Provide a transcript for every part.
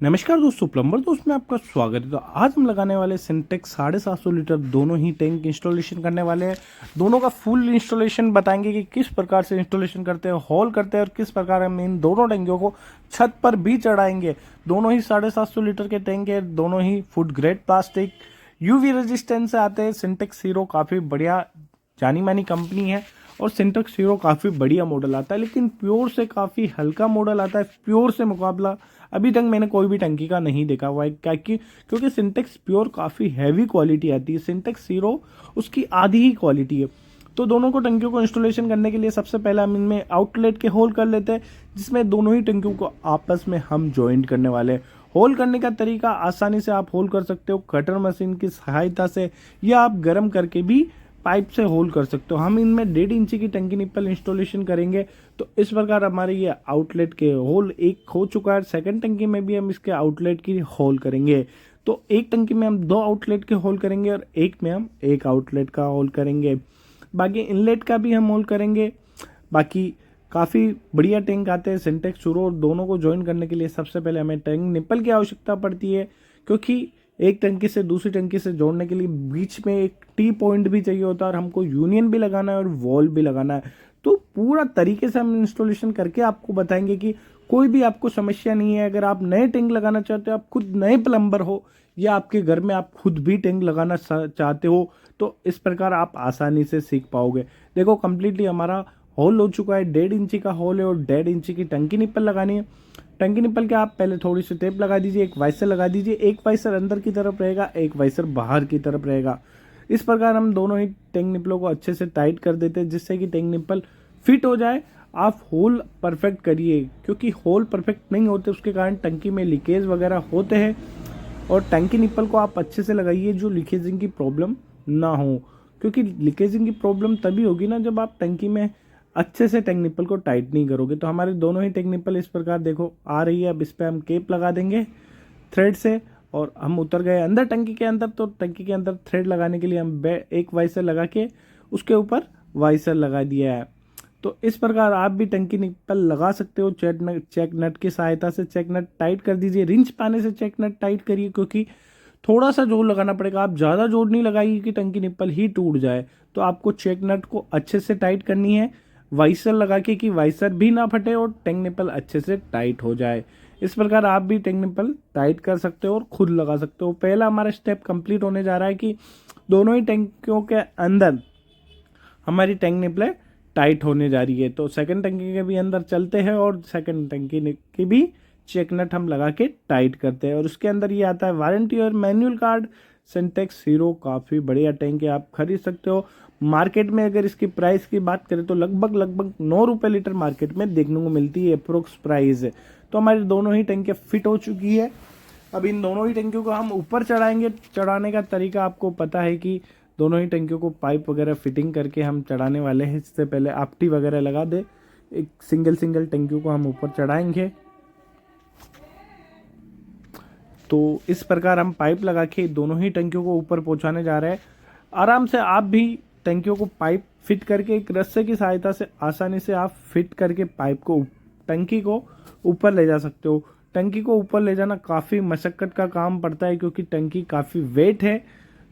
नमस्कार दोस्तों, प्लम्बर दोस्त में आपका स्वागत है। तो आज हम लगाने वाले सिंटेक्स 750 लीटर दोनों ही टैंक इंस्टॉलेशन करने वाले हैं। दोनों का फुल इंस्टॉलेशन बताएंगे कि किस प्रकार से इंस्टॉलेशन करते हैं, हॉल करते हैं और किस प्रकार हम इन दोनों टैंकियों को छत पर भी चढ़ाएंगे। दोनों ही 750 लीटर के टैंक है, दोनों ही food grade plastic UV resistance से आते हैं। सिंटेक्स हीरो काफ़ी बढ़िया जानी मानी कंपनी है और सिंटेक्स हीरो काफ़ी बढ़िया मॉडल आता है, लेकिन प्योर से काफ़ी हल्का मॉडल आता है। प्योर से मुकाबला अभी तक मैंने कोई भी टंकी का नहीं देखा हुआ है, क्योंकि सिंटेक्स प्योर काफ़ी हैवी क्वालिटी आती है, सिंटेक्स हीरो उसकी आधी ही क्वालिटी है। तो दोनों को टंकियों को इंस्टॉलेशन करने के लिए सबसे पहले हम इनमें आउटलेट के होल कर लेते हैं, जिसमें दोनों ही टंकियों को आपस में हम जॉइंट करने वाले हैं। होल करने का तरीका आसानी से आप होल कर सकते हो कटर मशीन की सहायता से, या आप गर्म करके भी पाइप से होल कर सकते हो। हम इनमें 1.5 इंची की टंकी निप्पल इंस्टॉलेशन करेंगे। तो इस प्रकार हमारे ये आउटलेट के होल एक हो चुका है। सेकंड टंकी में भी हम इसके आउटलेट की होल करेंगे। तो एक टंकी में हम 2 आउटलेट के होल करेंगे और एक में हम एक आउटलेट का होल करेंगे। बाकी इनलेट का भी हम होल करेंगे। बाकी काफ़ी बढ़िया टैंक आते हैं सिंटेक्स हीरो, और दोनों को ज्वाइन करने के लिए सबसे पहले हमें टैंक निप्पल की आवश्यकता पड़ती है, क्योंकि एक टंकी से दूसरी टंकी से जोड़ने के लिए बीच में एक टी पॉइंट भी चाहिए होता है और हमको यूनियन भी लगाना है और वॉल भी लगाना है। तो पूरा तरीके से हम इंस्टॉलेशन करके आपको बताएंगे कि कोई भी आपको समस्या नहीं है। अगर आप नए टैंक लगाना चाहते हो, आप खुद नए प्लम्बर हो, या आपके घर में आप खुद भी टैंक लगाना चाहते हो, तो इस प्रकार आप आसानी से सीख पाओगे। देखो, कंप्लीटली हमारा होल हो चुका है। 1.5 इंची का होल है और 1.5 इंची की टंकी निप्पल लगानी है। टंकी निप्पल के आप पहले थोड़ी सी टेप लगा दीजिए, एक वाइसर लगा दीजिए। एक वाइसर अंदर की तरफ रहेगा, एक वाइसर बाहर की तरफ रहेगा। इस प्रकार हम दोनों ही टैंक निप्पलों को अच्छे से टाइट कर देते हैं, जिससे कि टैंक निप्पल फिट हो जाए। आप होल परफेक्ट करिए, क्योंकि होल परफेक्ट नहीं होते उसके कारण टंकी में लीकेज वगैरह होते हैं। और टंकी निप्पल को आप अच्छे से लगाइए, जो लीकेजिंग की प्रॉब्लम ना हो, क्योंकि लीकेजिंग की प्रॉब्लम तभी होगी ना जब आप टंकी में अच्छे से टैंक निप्पल को टाइट नहीं करोगे। तो हमारे दोनों ही टैंक निप्पल इस प्रकार देखो आ रही है। अब इस पर हम केप लगा देंगे थ्रेड से, और हम उतर गए अंदर टंकी के अंदर। तो टंकी के अंदर थ्रेड लगाने के लिए हम एक वाइसर लगा के उसके ऊपर वाइसर लगा दिया है। तो इस प्रकार आप भी टंकी निप्पल लगा सकते हो। चेक नट की सहायता से चेक नट टाइट कर दीजिए। रिंच पाने से चेक नट टाइट करिए, क्योंकि थोड़ा सा जोर लगाना पड़ेगा। आप ज़्यादा जोर नहीं लगाइए कि टंकी निप्पल ही टूट जाए। तो आपको चेक नट को अच्छे से टाइट करनी है, वाइसर लगा के, कि वाइसर भी ना फटे और टैंक निप्पल अच्छे से टाइट हो जाए। इस प्रकार आप भी टैंक निप्पल टाइट कर सकते हो और खुद लगा सकते हो। पहला हमारा स्टेप कंप्लीट होने जा रहा है कि दोनों ही टैंकियों के अंदर हमारी टैंक निप्पलें टाइट होने जा रही है। तो सेकंड टंकी के भी अंदर चलते हैं और सेकंड टंकी की भी चेक नट हम लगा के टाइट करते हैं। और उसके अंदर ये आता है वारंटी और मैनुअल कार्ड। सिंटेक्स हीरो काफ़ी बढ़िया टैंक है, आप खरीद सकते हो। मार्केट में अगर इसकी प्राइस की बात करें तो लगभग 9 रुपये लीटर मार्केट में देखने को मिलती है, अप्रोक्स प्राइस है। तो हमारी दोनों ही टंकियाँ फिट हो चुकी है। अब इन दोनों ही टंकियों को हम ऊपर चढ़ाएंगे। चढ़ाने का तरीका आपको पता है कि दोनों ही टंकियों को पाइप वगैरह फिटिंग करके हम चढ़ाने वाले हैं। इससे पहले आपटी वगैरह लगा दे, एक सिंगल टंकियों को हम ऊपर चढ़ाएंगे। तो इस प्रकार हम पाइप लगा के दोनों ही टंकियों को ऊपर पहुंचाने जा रहे हैं। आराम से आप भी टंकियों को पाइप फिट करके एक रस्से की सहायता से आसानी से आप फिट करके पाइप को टंकी को ऊपर ले जा सकते हो। टंकी को ऊपर ले जाना काफ़ी मशक्क़त का काम पड़ता है, क्योंकि टंकी काफ़ी वेट है।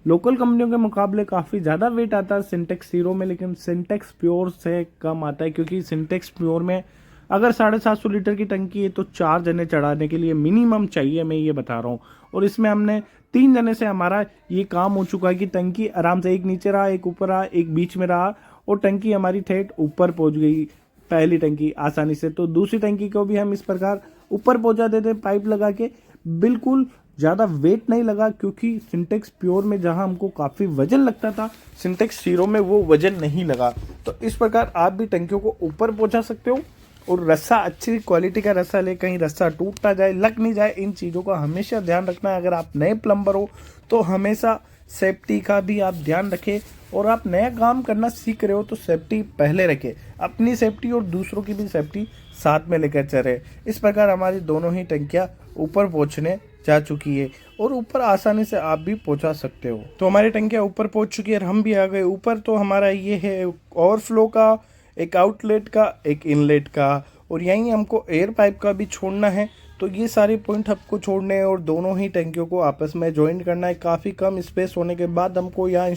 लोकल कंपनियों के मुकाबले काफ़ी ज़्यादा वेट आता है सिंटेक्स हीरो में, लेकिन सिंटेक्स प्योर से कम आता है, क्योंकि सिंटेक्स प्योर में अगर 750 लीटर की टंकी है तो 4 जने चढ़ाने के लिए मिनिमम चाहिए, मैं ये बता रहा हूँ। और इसमें हमने 3 जने से हमारा ये काम हो चुका है कि टंकी आराम से, एक नीचे रहा, एक ऊपर रहा, एक बीच में रहा, और टंकी हमारी ठेठ ऊपर पहुँच गई पहली टंकी आसानी से। तो दूसरी टंकी को भी हम इस प्रकार ऊपर पहुँचा देते पाइप लगा के। बिल्कुल ज़्यादा वेट नहीं लगा, क्योंकि सिंटेक्स प्योर में जहां हमको काफ़ी वजन लगता था, सिंटेक्स हीरो में वो वजन नहीं लगा। तो इस प्रकार आप भी टंकियों को ऊपर पहुंचा सकते हो। और रस्सा अच्छी क्वालिटी का रस्सा ले, कहीं रस्सा टूट ना जाए, लग नहीं जाए। इन चीज़ों का हमेशा ध्यान रखना है। अगर आप नए प्लम्बर हो तो हमेशा सेफ्टी का भी आप ध्यान रखें, और आप नया काम करना सीख रहे हो तो सेफ्टी पहले रखें। अपनी सेफ्टी और दूसरों की भी सेफ्टी साथ में लेकर चले। इस प्रकार हमारी दोनों ही टंकियाँ ऊपर पहुँचने जा चुकी है, और ऊपर आसानी से आप भी पहुंचा सकते हो। तो हमारी टंकियाँ ऊपर पहुंच चुकी है और हम भी आ गए ऊपर। तो हमारा ये है ओवरफ्लो का, एक आउटलेट का, एक इनलेट का, और यहीं हमको एयर पाइप का भी छोड़ना है। तो ये सारे पॉइंट आपको छोड़ने हैं और दोनों ही टंकियों को आपस में ज्वाइन करना है। काफ़ी कम स्पेस होने के बाद हमको यहाँ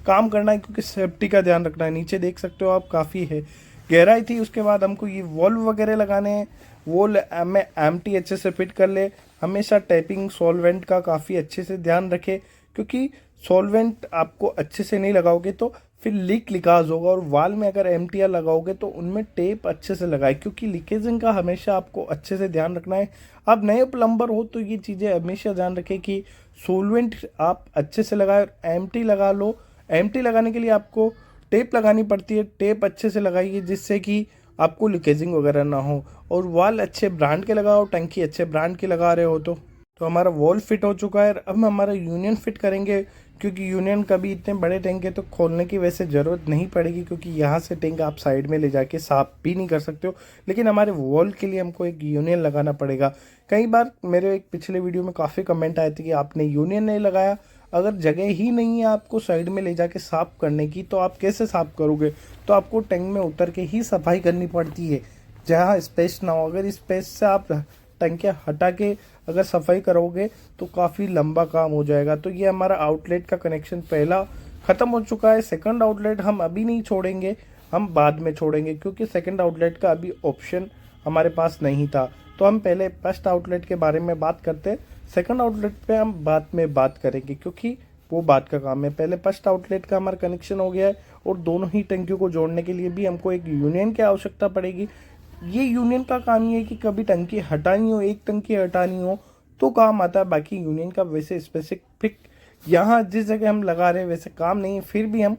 काम करना है, क्योंकि सेफ्टी का ध्यान रखना है। नीचे देख सकते हो आप, काफ़ी है गहराई थी। उसके बाद हमको ये वॉल्व वगैरह लगाने हैं। वॉल में एम्प्टी अच्छे से फिट कर ले। हमेशा टैपिंग सॉल्वेंट का काफ़ी अच्छे से ध्यान रखे, क्योंकि सॉल्वेंट आपको अच्छे से नहीं लगाओगे तो फिर लीकाज होगा। और वाल में अगर एमटीआर लगाओगे तो उनमें टेप अच्छे से लगाए, क्योंकि लीकेजिंग का हमेशा आपको अच्छे से ध्यान रखना है। आप नए प्लम्बर हो तो ये चीज़ें हमेशा ध्यान रखें कि सॉल्वेंट आप अच्छे से लगाए, एमटी लगा लो। एमटी लगाने के लिए आपको टेप लगानी पड़ती है। टेप अच्छे से लगाइए जिससे कि आपको लीकेजिंग वगैरह ना हो। और वाल अच्छे ब्रांड के लगाओ, टंकी अच्छे ब्रांड की लगा रहे हो तो हमारा वॉल फिट हो चुका है। अब हम हमारा यूनियन फिट करेंगे, क्योंकि यूनियन कभी इतने बड़े टैंक है तो खोलने की वैसे ज़रूरत नहीं पड़ेगी, क्योंकि यहाँ से टैंक आप साइड में ले जाके साफ भी नहीं कर सकते हो। लेकिन हमारे वॉल के लिए हमको एक यूनियन लगाना पड़ेगा। कई बार मेरे एक पिछले वीडियो में काफ़ी कमेंट आए थे कि आपने यूनियन नहीं लगाया। अगर जगह ही नहीं है आपको साइड में ले जाके साफ करने की तो आप कैसे साफ करोगे? तो आपको टैंक में उतर के ही सफाई करनी पड़ती है, जहाँ स्पेस ना हो। अगर स्पेस से आप टंकियाँ हटा के अगर सफाई करोगे तो काफ़ी लंबा काम हो जाएगा। तो ये हमारा आउटलेट का कनेक्शन पहला ख़त्म हो चुका है। सेकंड आउटलेट हम अभी नहीं छोड़ेंगे, हम बाद में छोड़ेंगे, क्योंकि सेकंड आउटलेट का अभी ऑप्शन हमारे पास नहीं था। तो हम पहले फर्स्ट आउटलेट के बारे में बात करते हैं। सेकंड आउटलेट पे हम बाद में बात करेंगे, क्योंकि वो बात का काम है। पहले फर्स्ट आउटलेट का हमारा कनेक्शन हो गया है, और दोनों ही टंकियों को जोड़ने के लिए भी हमको एक यूनियन की आवश्यकता पड़ेगी। ये यूनियन का काम ये है कि कभी टंकी हटानी हो, एक टंकी हटानी हो तो काम आता है। बाकी यूनियन का वैसे स्पेसिफिक यहाँ जिस जगह हम लगा रहे हैं वैसे काम नहीं है, फिर भी हम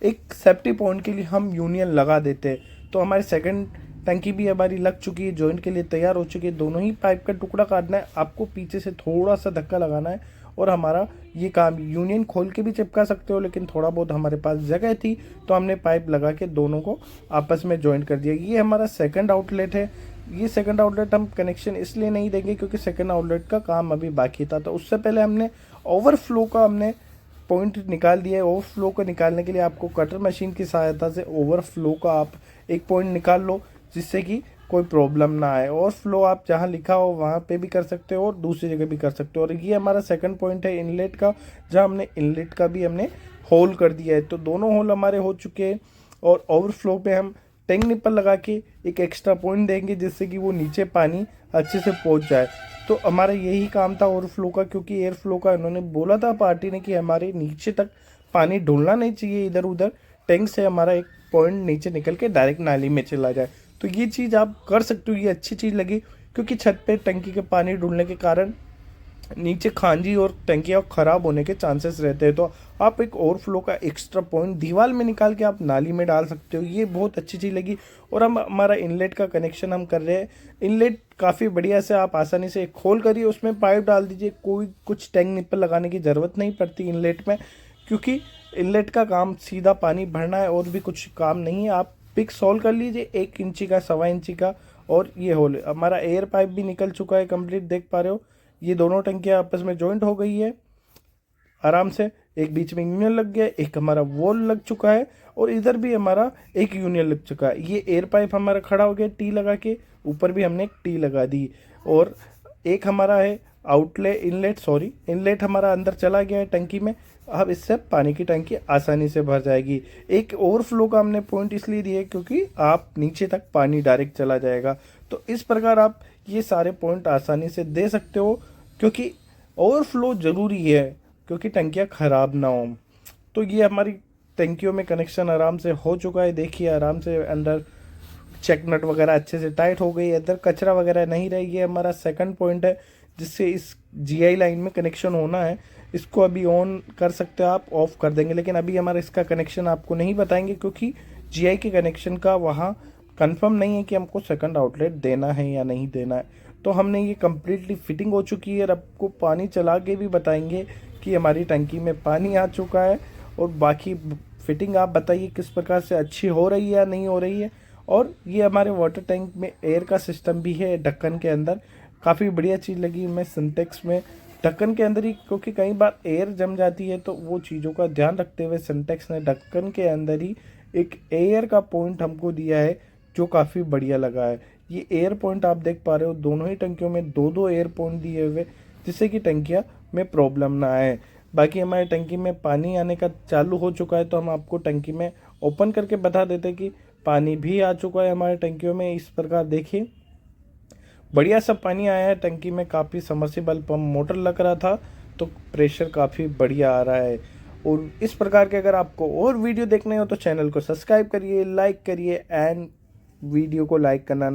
एक सेफ्टी पॉइंट के लिए हम यूनियन लगा देते हैं। तो हमारी सेकंड टंकी भी हमारी लग चुकी है, जॉइंट के लिए तैयार हो चुकी है। दोनों ही पाइप का टुकड़ा काटना है, आपको पीछे से थोड़ा सा धक्का लगाना है और हमारा ये काम। यूनियन खोल के भी चिपका सकते हो, लेकिन थोड़ा बहुत हमारे पास जगह थी तो हमने पाइप लगा के दोनों को आपस में जॉइंट कर दिया। ये हमारा सेकंड आउटलेट है। ये सेकंड आउटलेट हम कनेक्शन इसलिए नहीं देंगे क्योंकि सेकंड आउटलेट का काम अभी बाकी था। तो उससे पहले हमने ओवरफ्लो का पॉइंट निकाल दिया है। ओवरफ्लो को निकालने के लिए आपको कटर मशीन की सहायता से ओवरफ्लो का आप एक पॉइंट निकाल लो, जिससे कि कोई प्रॉब्लम ना आए। ओवरफ्लो आप जहाँ लिखा हो वहाँ पे भी कर सकते हो और दूसरी जगह भी कर सकते हो। और ये हमारा सेकंड पॉइंट है इनलेट का, जहाँ हमने इनलेट का भी हमने होल कर दिया है। तो दोनों होल हमारे हो चुके हैं। और ओवरफ्लो पे हम टैंक निप्पल लगा के एक एक्स्ट्रा पॉइंट देंगे, जिससे कि वो नीचे पानी अच्छे से पहुंच जाए। तो हमारा यही काम था ओवरफ्लो का, क्योंकि एयर फ्लो का इन्होंने बोला था पार्टी ने कि हमारे नीचे तक पानी ढुलना नहीं चाहिए इधर उधर, टैंक से हमारा एक पॉइंट नीचे निकल के डायरेक्ट नाली में चला जाए। तो ये चीज़ आप कर सकते हो, ये अच्छी चीज़ लगी, क्योंकि छत पे टंकी के पानी ढुलने के कारण नीचे खांजी और टंकियाँ ख़राब होने के चांसेस रहते हैं। तो आप एक ओवरफ्लो का एक्स्ट्रा पॉइंट दीवार में निकाल के आप नाली में डाल सकते हो। ये बहुत अच्छी चीज़ लगी। और हम हमारा इनलेट का कनेक्शन हम कर रहे हैं। इनलेट काफ़ी बढ़िया से आप आसानी से खोल करिए, उसमें पाइप डाल दीजिए। कोई कुछ टैंक निप्पल लगाने की ज़रूरत नहीं पड़ती इनलेट में, क्योंकि इनलेट का काम सीधा पानी भरना है और भी कुछ काम नहीं है। आप पिक सॉल्व कर लीजिए 1 इंची का, 1.25 इंची का। और ये होल हमारा एयर पाइप भी निकल चुका है कंप्लीट, देख पा रहे हो। ये दोनों टंकियाँ आपस में जॉइंट हो गई है आराम से। एक बीच में यूनियन लग गया, एक हमारा वॉल लग चुका है और इधर भी हमारा एक यूनियन लग चुका है। ये एयर पाइप हमारा खड़ा हो गया टी लगा के, ऊपर भी हमने एक टी लगा दी। और एक हमारा है इनलेट हमारा अंदर चला गया है टंकी में। अब इससे पानी की टंकी आसानी से भर जाएगी। एक ओवरफ्लो का हमने पॉइंट इसलिए दिया क्योंकि आप नीचे तक पानी डायरेक्ट चला जाएगा। तो इस प्रकार आप ये सारे पॉइंट आसानी से दे सकते हो, क्योंकि ओवरफ्लो ज़रूरी है, क्योंकि टंकियाँ ख़राब ना हो। तो ये हमारी टंकियों में कनेक्शन आराम से हो चुका है। देखिए आराम से अंदर चेक नट वगैरह अच्छे से टाइट हो गई है, अंदर कचरा वगैरह नहीं रही। ये हमारा सेकंड पॉइंट है जिससे इस जीआई लाइन में कनेक्शन होना है। इसको अभी ऑन कर सकते हो आप, ऑफ कर देंगे, लेकिन अभी हमारा इसका कनेक्शन आपको नहीं बताएंगे, क्योंकि जीआई के कनेक्शन का वहाँ कंफर्म नहीं है कि हमको सेकंड आउटलेट देना है या नहीं देना है। तो हमने ये कम्प्लीटली फिटिंग हो चुकी है। और आपको पानी चला के भी बताएंगे कि हमारी टंकी में पानी आ चुका है। और बाकी फिटिंग आप बताइए किस प्रकार से अच्छी हो रही है या नहीं हो रही है। और ये हमारे वाटर टैंक में एयर का सिस्टम भी है ढक्कन के अंदर, काफ़ी बढ़िया चीज़ लगी मैं सिंटेक्स में ढक्कन के अंदर ही, क्योंकि कई बार एयर जम जाती है। तो वो चीज़ों का ध्यान रखते हुए सिंटेक्स ने ढक्कन के अंदर ही एक एयर का पॉइंट हमको दिया है, जो काफ़ी बढ़िया लगा है। ये एयर पॉइंट आप देख पा रहे हो, दोनों ही टंकियों में दो दो एयर पॉइंट दिए हुए, जिससे कि टंकियाँ में प्रॉब्लम ना आए। बाकी हमारी टंकी में पानी आने का चालू हो चुका है, तो हम आपको टंकी में ओपन करके बता देते कि पानी भी आ चुका है हमारे टंकियों में। इस प्रकार देखिए बढ़िया सा पानी आया है टंकी में। काफ़ी समर्सिबल पंप मोटर लग रहा था, तो प्रेशर काफ़ी बढ़िया आ रहा है। और इस प्रकार के अगर आपको और वीडियो देखने हो तो चैनल को सब्सक्राइब करिए, लाइक करिए एंड वीडियो को लाइक करना